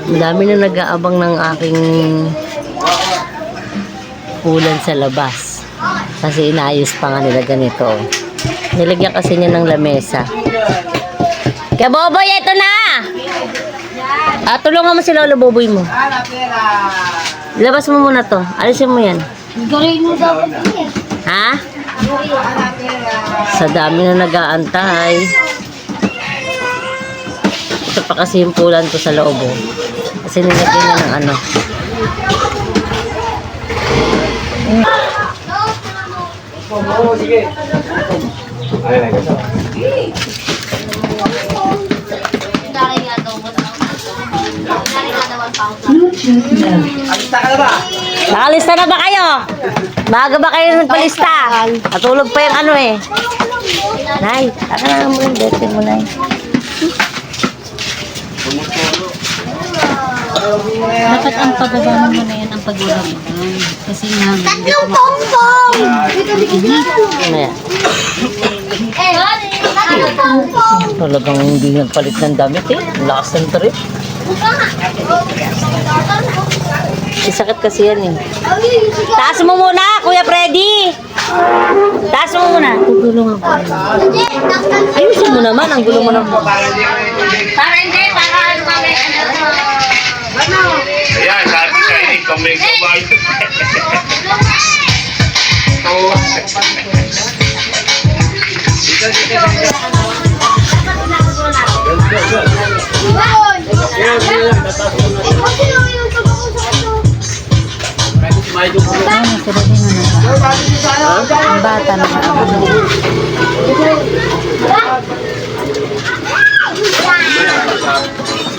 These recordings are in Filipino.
Ang dami na nag-aabang ng aking ulan sa labas. Kasi inaayos pa nga nila ganito. Nilagyan kasi niya ng lamesa. Kaya Boboy, ito na! Tulungan mo si Lolo Boboy mo. Labas mo muna to. Alisin mo yan. Gawin mo dapat yan. Ha? Sa dami na nag-aantay. Ito pa kasi yung pulan ko sa loob. Oh. Kasi nilagyan niya ng ano. Sige. Alista ka na ba? Nakalista na ba kayo? Baga ba kayo nagpalista? Natulog pa yung ano eh. Nay, taka na mo yung dete mo, Nay. Dapat ang pagbaba mo na yan ang pag-ulam. Kasi nga, hindi ko Ano yan? Talagang hindi nagpalit ng damit eh. Lakas ng trip. Sakit kasi yan eh. Taas mo muna, Kuya Freddy! Taas mo muna. tutulungan ko. Ayusin mo naman, ang gulo mo ng... Para hindi, para ano kami, Ayan, sabi sa inyo, kami kumay. Ang bata na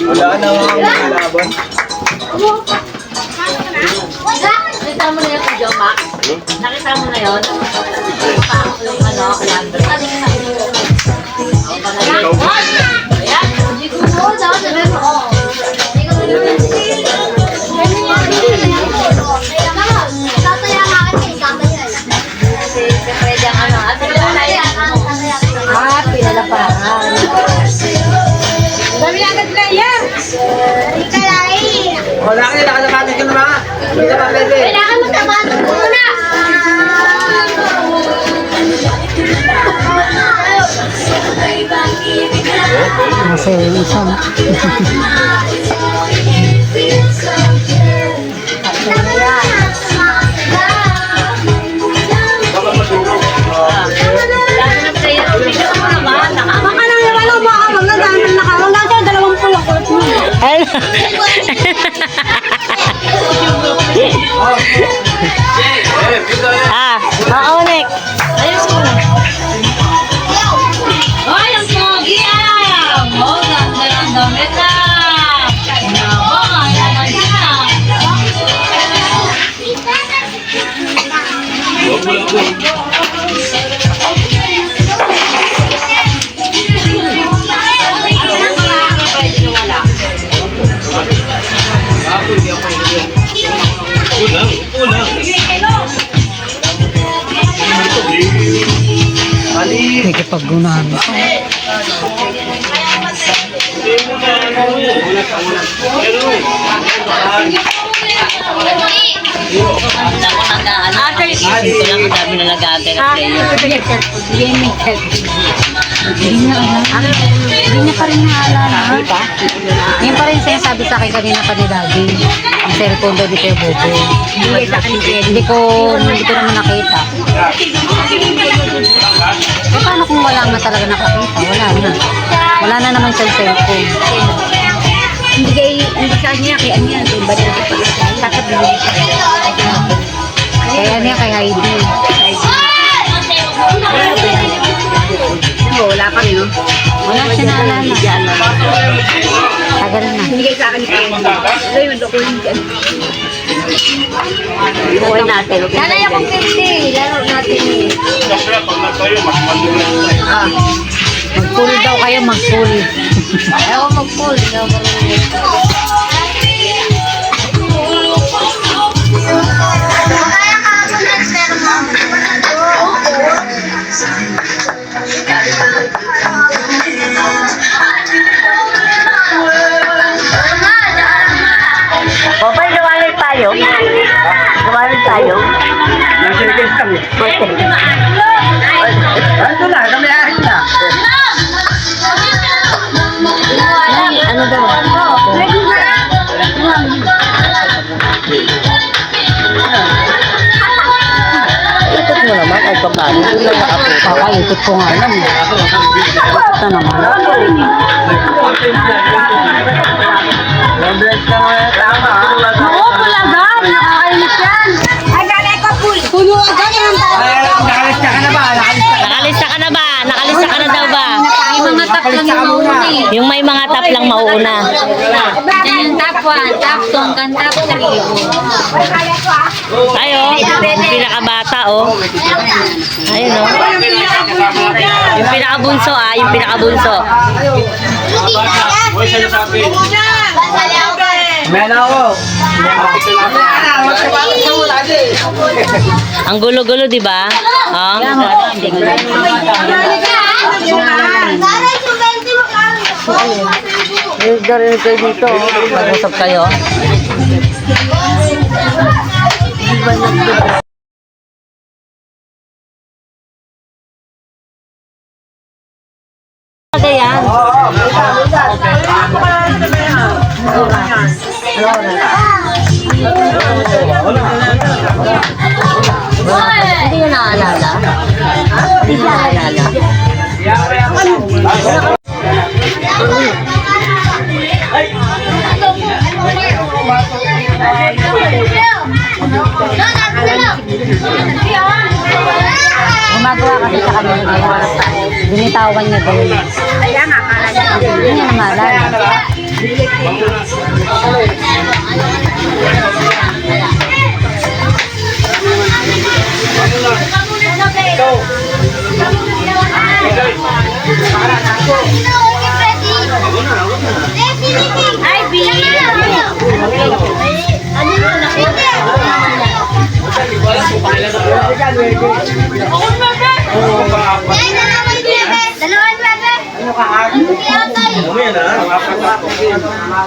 Wala na mga laban. Nakita mo na yun kay John Max? Nakita mo na yun? Yung ano, calendar. Ayan. Hindi ko mo, dapat sabihin mo. pinalaparan. Dami agad na yan! Wala ka nila, nakasapatos ka na ba? Hindi ka ba pwede? Kailangan mo sapatos muna! Nasa isang. Onek. Ayos mo. Hoy, ang pogi ah! Oh, ganda ng damit ah! Nako, ang naman Nagkipaggunahan mo. After isip ko lang, ang dami na nag-aantay na player. Hindi niya pa rin naalala. Yan pa rin sinasabi sa akin kanina pa ni Daddy. Ang cellphone daw di kayo bobo. Hindi ko naman nakita. Eh paano kung wala nga talaga nakakita? Wala na. Wala na naman siyang cellphone. Hindi sa kanya, kaya niya. Kaya niya kay Heidi. Wala pa rin, no? Wala siya naalala. Tagal na. Binigay sa akin ni Kaya. Ito yung dokumento. Buhay natin. Nanay akong 50. Laro natin eh. Kasi pag nagtayo, mas madulas. Mag-pool daw kayo, mag-pool. Ayaw ko mag-pool. Ayaw ko tayo? Kumain tayo? Nasa ikis lang eh. Ano na, kami ahit na. Ano daw? Ikot mo naman kahit pa paano. Doon lang nakapunta. Kakaikot ko nga lang. Ito naman. Lambles ka nga tama. Oo, pulagan. Nakakainis yan. Puno agad yan. Nakalista ka na ba? Nakalista ka na ba? Nakalista ka na daw ba? Yung mga tap lang yung mauna eh. Yung may mga tap lang mauuna. Yan yung top 1, top 2, hanggang top 3. Ayo, yung pinakabata oh. Ayun oh. Yung pinakabunso ah, yung pinakabunso. Uy, sa'yo sabi. Meron ako. Ang gulo-gulo, di ba? Oh. Darinig kayo dito. Mag-usap kayo. Ano yan? Hindi nyo naalala? Hindi nyo naalala? Gumagawa kasi sa kanya ng oras. Binitawan niya doon. Hindi niya namalala. Ay, Dalawan, bebe. Ano ka? Ano ka?